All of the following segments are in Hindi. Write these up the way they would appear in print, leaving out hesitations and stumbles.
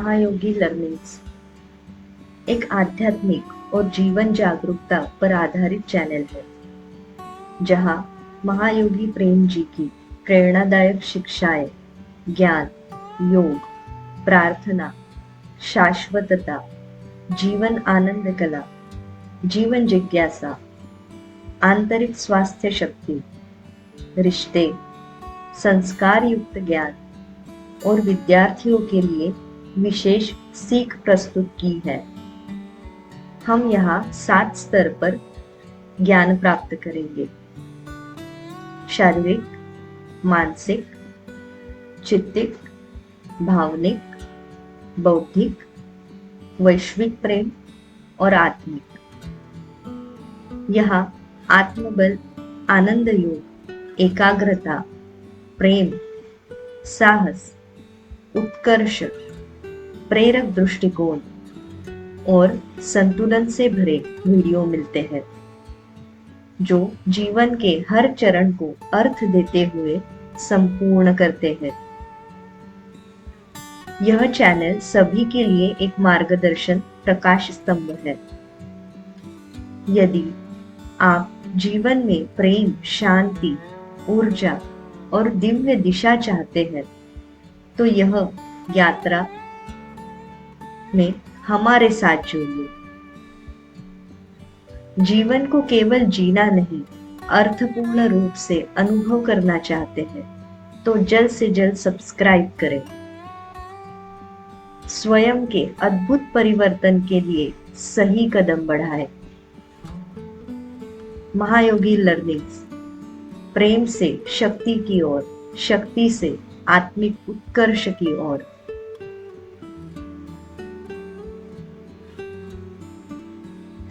महायोगी लर्निंग्स एक आध्यात्मिक और जीवन जागरूकता पर आधारित चैनल है जहां महायोगी प्रेम जी की प्रेरणादायक शिक्षाएं, ज्ञान, योग, प्रार्थना, शाश्वतता, जीवन आनंद कला, जीवन जिज्ञासा, आंतरिक स्वास्थ्य शक्ति, रिश्ते, संस्कार युक्त ज्ञान और विद्यार्थियों के लिए विशेष सीख प्रस्तुत की है। हम यहाँ 7 स्तर पर ज्ञान प्राप्त करेंगे: शारीरिक, मानसिक, चित्तिक, भावनिक, बौद्धिक, वैश्विक प्रेम और आत्मिक। यहाँ आत्मबल, आनंद योग, एकाग्रता, प्रेम, साहस, उत्कर्ष, प्रेरक दृष्टिकोण और संतुलन से भरे वीडियो मिलते हैं जो जीवन के हर चरण को अर्थ देते हुए संपूर्ण करते हैं। यह चैनल सभी के लिए एक मार्गदर्शन प्रकाश स्तंभ है। यदि आप जीवन में प्रेम, शांति, ऊर्जा और दिव्य दिशा चाहते हैं तो यह यात्रा में हमारे साथ जुड़िए। जीवन को केवल जीना नहीं, अर्थपूर्ण रूप से अनुभव करना चाहते हैं तो जल्द से जल्द सब्सक्राइब करें। स्वयं के अद्भुत परिवर्तन के लिए सही कदम बढ़ाएं। महायोगी लर्निंग्स, प्रेम से शक्ति की ओर, शक्ति से आत्मिक उत्कर्ष की ओर।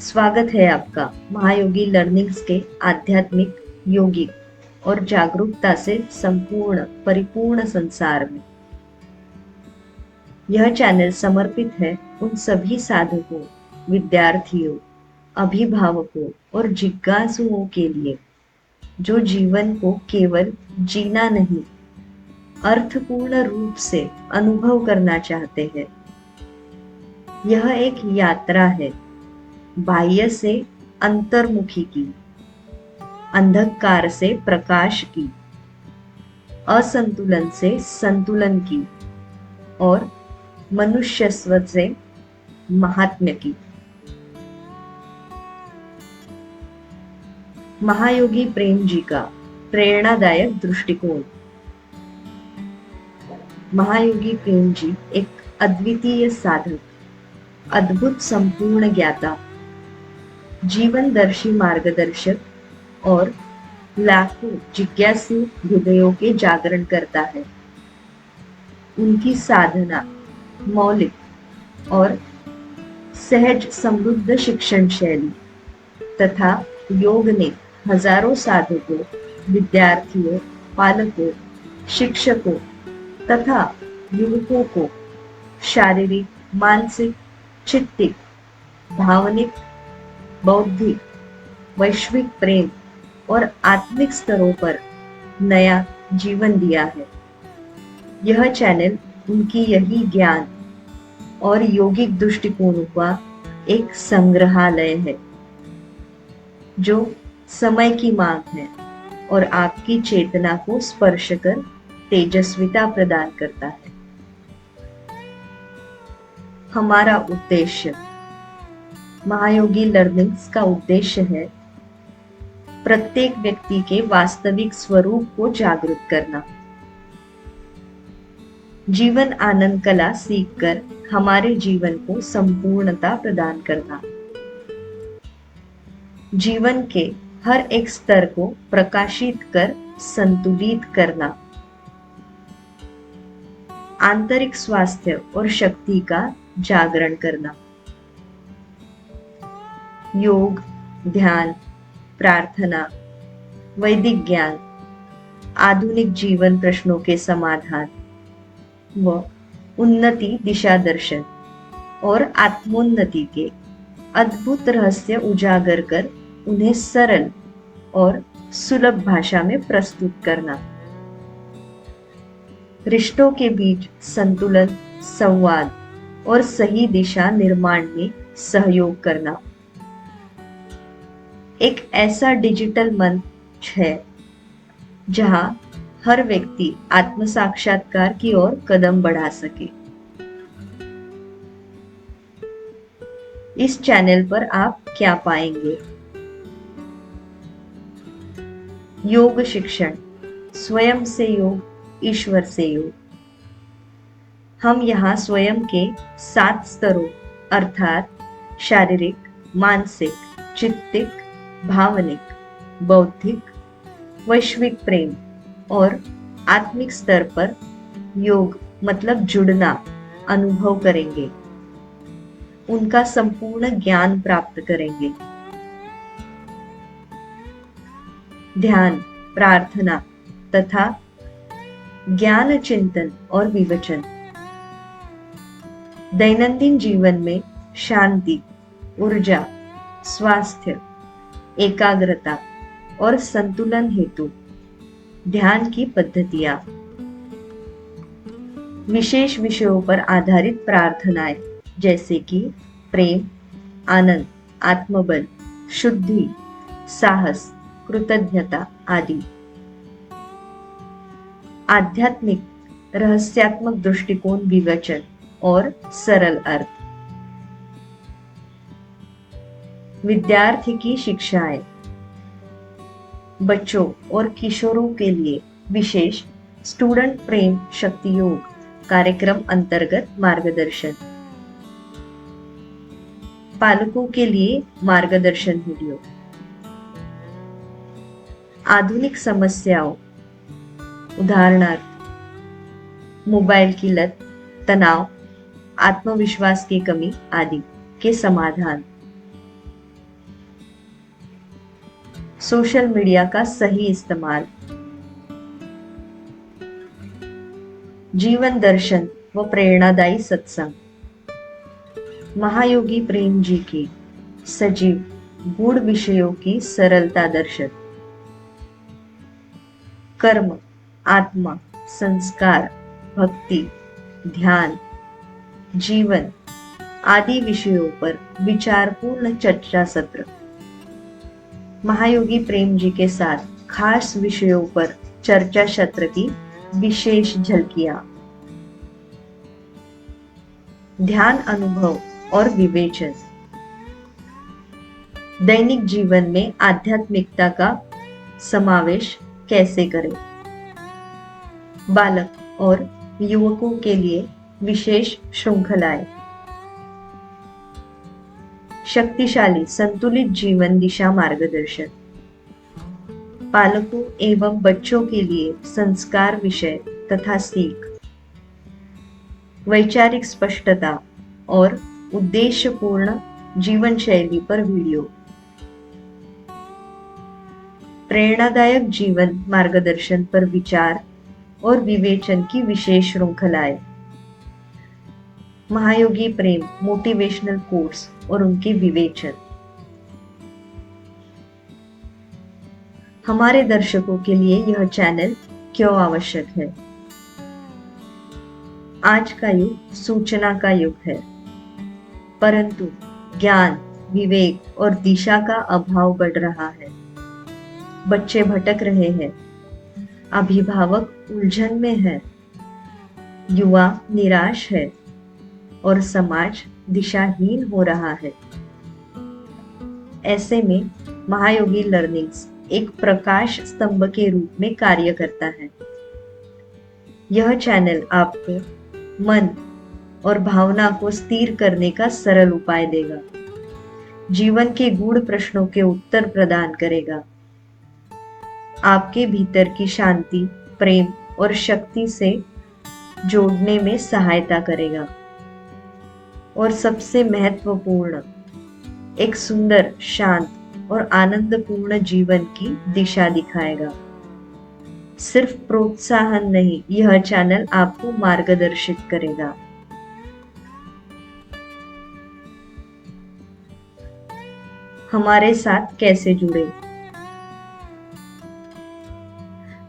स्वागत है आपका महायोगी लर्निंग्स के आध्यात्मिक, योगिक और जागरूकता से संपूर्ण परिपूर्ण संसार में। यह चैनल समर्पित है उन सभी साधकों, विद्यार्थियों, अभिभावकों और जिज्ञासुओं के लिए जो जीवन को केवल जीना नहीं, अर्थपूर्ण रूप से अनुभव करना चाहते हैं। यह एक यात्रा है, बाह्य से अंतर्मुखी की, अंधकार से प्रकाश की, असंतुलन से संतुलन की और मनुष्यत्व से महात्म्य की। महायोगी प्रेम जी का प्रेरणादायक दृष्टिकोण। महायोगी प्रेम जी एक अद्वितीय साधक, अद्भुत संपूर्ण ज्ञाता, जीवनदर्शी मार्गदर्शक और लाखों जिज्ञासु हृदयों के जागरण करता है। उनकी साधना मौलिक और सहज समृद्ध शिक्षण शैली तथा योग ने हजारों साधकों, विद्यार्थियों, पालकों, शिक्षकों तथा युवकों को शारीरिक, मानसिक, चित्तिक, भावनिक, बौद्धिक, वैश्विक प्रेम और आत्मिक स्तरों पर नया जीवन दिया है। यह चैनल उनकी यही ज्ञान और यौगिक दृष्टिकोणों का एक संग्रहालय है जो समय की मांग है और आपकी चेतना को स्पर्श कर तेजस्विता प्रदान करता है। हमारा उद्देश्य, महायोगी लर्निंग्स का उद्देश्य है प्रत्येक व्यक्ति के वास्तविक स्वरूप को जागृत करना, जीवन आनंद कला सीखकर हमारे जीवन को संपूर्णता प्रदान करना, जीवन के हर एक स्तर को प्रकाशित कर संतुलित करना, आंतरिक स्वास्थ्य और शक्ति का जागरण करना, योग, ध्यान, प्रार्थना, वैदिक ज्ञान, आधुनिक जीवन प्रश्नों के समाधान व उन्नति दिशा दर्शन और आत्मोन्नति के अद्भुत रहस्य उजागर कर उन्हें सरल और सुलभ भाषा में प्रस्तुत करना, रिश्तों के बीच संतुलन, संवाद और सही दिशा निर्माण में सहयोग करना। एक ऐसा डिजिटल मंच है जहां हर व्यक्ति आत्म साक्षात्कार की ओर कदम बढ़ा सके। इस चैनल पर आप क्या पाएंगे? योग शिक्षण, स्वयं से योग, ईश्वर से योग। हम यहाँ स्वयं के 7 स्तरों अर्थात शारीरिक, मानसिक, चित्तिक, भावनिक, बौद्धिक, वैश्विक प्रेम और आत्मिक स्तर पर योग मतलब जुड़ना अनुभव करेंगे, उनका संपूर्ण ज्ञान प्राप्त करेंगे। ध्यान, प्रार्थना तथा ज्ञान चिंतन और विवेचन। दैनंदिन जीवन में शांति, ऊर्जा, स्वास्थ्य, एकाग्रता और संतुलन हेतु ध्यान की पद्धतियां। विशेष विषयों पर आधारित प्रार्थनाएं जैसे कि प्रेम, आनंद, आत्मबल, शुद्धि, साहस, कृतज्ञता आदि। आध्यात्मिक, रहस्यात्मक दृष्टिकोण, विवेचन और सरल अर्थ। विद्यार्थी की शिक्षाएं। बच्चों और किशोरों के लिए विशेष स्टूडेंट प्रेम शक्ति योग कार्यक्रम अंतर्गत मार्गदर्शन। पालकों के लिए मार्गदर्शन वीडियो। आधुनिक समस्याओं उदाहरणार्थ मोबाइल की लत, तनाव, आत्मविश्वास की कमी आदि के समाधान। सोशल मीडिया का सही इस्तेमाल। जीवन दर्शन व प्रेरणादायी सत्संग। महायोगी प्रेम जी की सजीव गूढ़ विषयों की सरलता दर्शन। कर्म, आत्मा, संस्कार, भक्ति, ध्यान, जीवन आदि विषयों पर विचारपूर्ण चर्चा सत्र। महायोगी प्रेम जी के साथ खास विषयों पर चर्चा सत्र की विशेष झलकियां। ध्यान अनुभव और विवेचन। दैनिक जीवन में आध्यात्मिकता का समावेश कैसे करें। बालक और युवकों के लिए विशेष श्रृंखलाएं। शक्तिशाली संतुलित जीवन दिशा मार्गदर्शन। पालकों एवं बच्चों के लिए संस्कार विषय तथा सीख। वैचारिक स्पष्टता और उद्देश्यपूर्ण जीवन शैली पर वीडियो। प्रेरणादायक जीवन मार्गदर्शन पर विचार और विवेचन की विशेष श्रृंखलाएं। महायोगी प्रेम मोटिवेशनल कोर्स और उनके विवेचन। हमारे दर्शकों के लिए यह चैनल क्यों आवश्यक है? आज का युग सूचना का युग है, परंतु ज्ञान, विवेक और दिशा का अभाव बढ़ रहा है। बच्चे भटक रहे हैं, अभिभावक उलझन में है, युवा निराश है और समाज दिशाहीन हो रहा है। ऐसे में महायोगी लर्निंग्स एक प्रकाश स्तंभ के रूप में कार्य करता है। यह चैनल आपको मन और भावना को स्थिर करने का सरल उपाय देगा, जीवन के गूढ़ प्रश्नों के उत्तर प्रदान करेगा, आपके भीतर की शांति, प्रेम और शक्ति से जोड़ने में सहायता करेगा और सबसे महत्वपूर्ण, एक सुंदर, शांत और आनंदपूर्ण जीवन की दिशा दिखाएगा। सिर्फ प्रोत्साहन नहीं, यह चैनल आपको मार्गदर्शित करेगा। हमारे साथ कैसे जुड़े?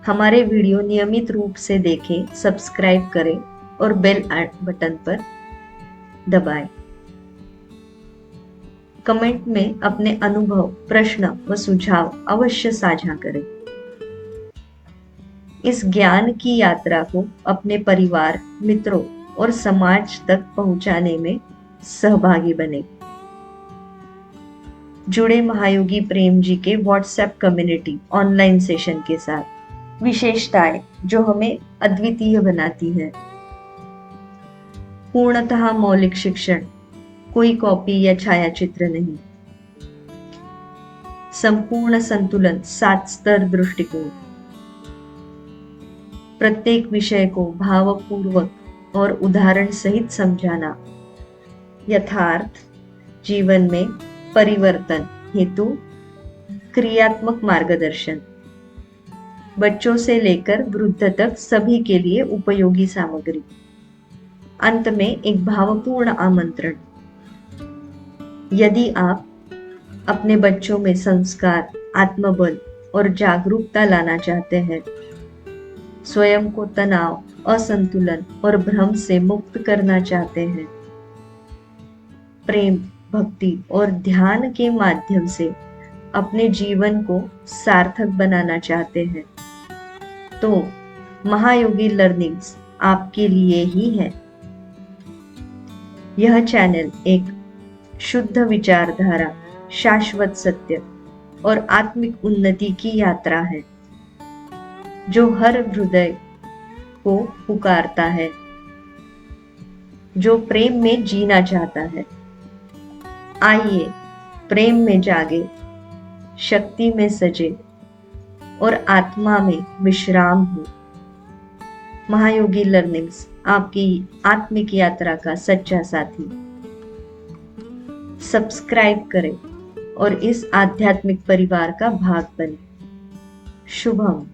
हमारे वीडियो नियमित रूप से देखें, सब्सक्राइब करें और बेल बटन पर दबाएं। कमेंट में अपने अनुभव, प्रश्न व सुझाव अवश्य साझा करें। इस ज्ञान की यात्रा को अपने परिवार, मित्रों और समाज तक पहुंचाने में सहभागी बने। जुड़े महायोगी प्रेम जी के व्हाट्सएप कम्युनिटी ऑनलाइन सेशन के साथ, विशेषताएं जो हमें अद्वितीय बनाती है। पूर्णतः मौलिक शिक्षण, कोई कॉपी या छायाचित्र नहीं। संपूर्ण संतुलन, 7 स्तर दृष्टिकोण। प्रत्येक विषय को भावपूर्वक और उदाहरण सहित समझाना। यथार्थ जीवन में परिवर्तन हेतु क्रियात्मक मार्गदर्शन। बच्चों से लेकर वृद्ध तक सभी के लिए उपयोगी सामग्री। अंत में एक भावपूर्ण आमंत्रण। यदि आप अपने बच्चों में संस्कार, आत्मबल और जागरूकता लाना चाहते हैं, स्वयं को तनाव, असंतुलन और भ्रम से मुक्त करना चाहते हैं, प्रेम, भक्ति और ध्यान के माध्यम से अपने जीवन को सार्थक बनाना चाहते हैं, तो महायोगी लर्निंग्स आपके लिए ही है। यह चैनल एक शुद्ध विचारधारा, शाश्वत सत्य और आत्मिक उन्नति की यात्रा है, जो हर हृदय को पुकारता है, जो प्रेम में जीना चाहता है। आइए प्रेम में जागे, शक्ति में सजे और आत्मा में विश्राम हो। महायोगी लर्निंग्स आपकी आत्मिक यात्रा का सच्चा साथी। सब्सक्राइब करें और इस आध्यात्मिक परिवार का भाग बने। शुभम।